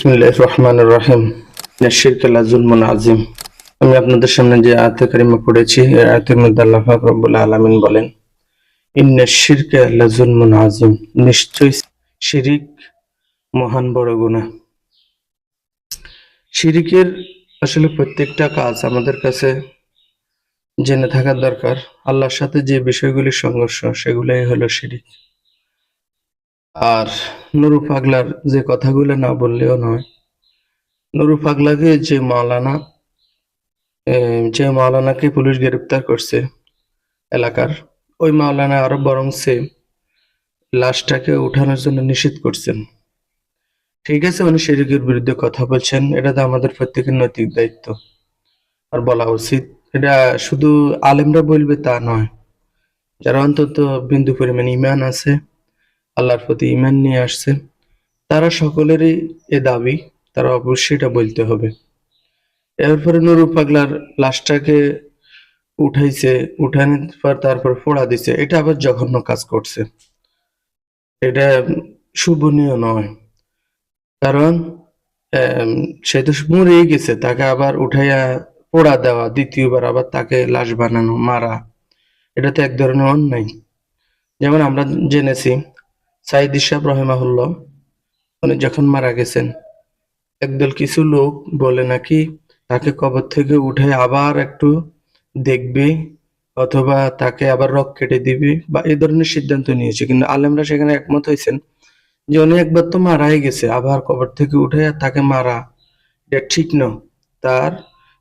বিসমিল্লাহির রহমানির রহিম। শিরকে লা যুলমুন আযীম। আমি আপনাদের সামনে যে আয়াতে কারিমা পড়েছি, এই আয়াতের মধ্যে আল্লাহ পাক রব্বুল আলামিন বলেন, ইন্না শিরকে লা যুলমুন আযীম, নিশ্চয়ই শিরিক মহান বড় গুনাহ। শিরিকের আসলে প্রত্যেকটা কাজ আমাদের কাছে জেনে থাকা দরকার। আল্লাহর সাথে যে বিষয়গুলির সংঘর্ষ, সেগুলাই হলো শিরিক। আর নুরু পাগলার যে কথাগুলো না বললেও নয়, নুরু পাগলাকে যে মাওলানাকে পুলিশ গ্রেপ্তার করছে এলাকার, ওই মাওলানা আরো বরং লাশটাকে উঠানোর জন্য নিষেধ করছেন। ঠিক আছে, উনি শিরকের বিরুদ্ধে কথা বলছেন, এটা তো আমাদের প্রত্যেকের নৈতিক দায়িত্ব আর বলা উচিত। এটা শুধু আলেমরা বলবে তা নয়, যারা অন্তত বিন্দু পরিমাণ ঈমান আছে, আল্লাহর প্রতি ঈমান নিয়ে আসছে, তারা সকলেরই এ দাবি, তারা অবশ্যই এটা বলতে হবে। এরপরে নুরু পাগলার লাশটাকে উঠাইছে, উঠানোর পর তারপর ফোড়া দিছে, এটা আবার জঘন্য কাজ করছে। এটা শুভনীয় নয়, কারণ সে তো মরেই গেছে, তাকে আবার উঠাইয়া পোড়া দেওয়া, দ্বিতীয়বার আবার তাকে লাশ বানানো, মারা, এটা তো এক ধরনের অন্যায়। যেমন আমরা জেনেছি সাইদি সাহেব রহিমাহুল্লাহ, উনি যখন মারা গেছেন, একদল কিছু লোক বলে নাকি তাকে কবর থেকে উঠে আবার একটু দেখবে, অথবা তাকে আবার রক কেটে দিবে, বা এই ধরনের সিদ্ধান্ত নিয়েছে। কিন্তু আলেমরা সেখানে একমত হয়েছেন যে উনি একবার তো মারাই গেছে, আবার কবর থেকে উঠে তাকে মারা, এটা ঠিক নয়। তার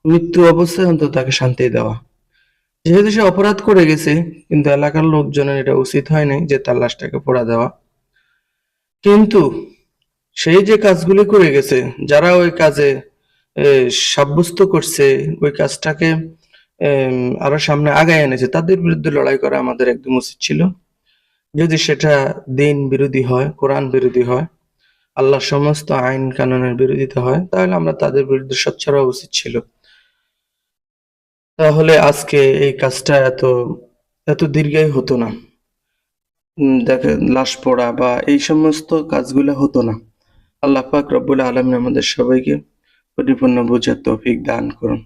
মৃত্যু অবস্থায় অন্তত তাকে শান্তি দেওয়া, যেহেতু সে অপরাধ করে গেছে, কিন্তু এলাকার লোকজনের এটা উচিত হয়নি যে তার লাশটাকে পোড়া দেওয়া। কিন্তু সেই যে কাজগুলি করে গেছে, যারা ওই কাজে সাব্যস্ত করছে, ওই কাজটাকে আরো সামনে আগায় এনেছে, তাদের বিরুদ্ধে লড়াই করা আমাদের একদম উচিত ছিল। যদি সেটা দিন বিরোধী হয়, কোরআন বিরোধী হয়, আল্লাহর সমস্ত আইন কানুনের বিরোধিতা হয়, তাহলে আমরা তাদের বিরুদ্ধে সোচ্চার হওয়া উচিত ছিল। তাহলে আজকে এই কাজটা এত দীর্ঘায়ু হতো না। দেখে লাশ পোড়া বা এই সমস্ত কাজগুলো হতো না। আল্লাহ পাক রব্বুল আলামিন আমাদের সবাইকে পরিপূর্ণ বোঝার তৌফিক দান করুন।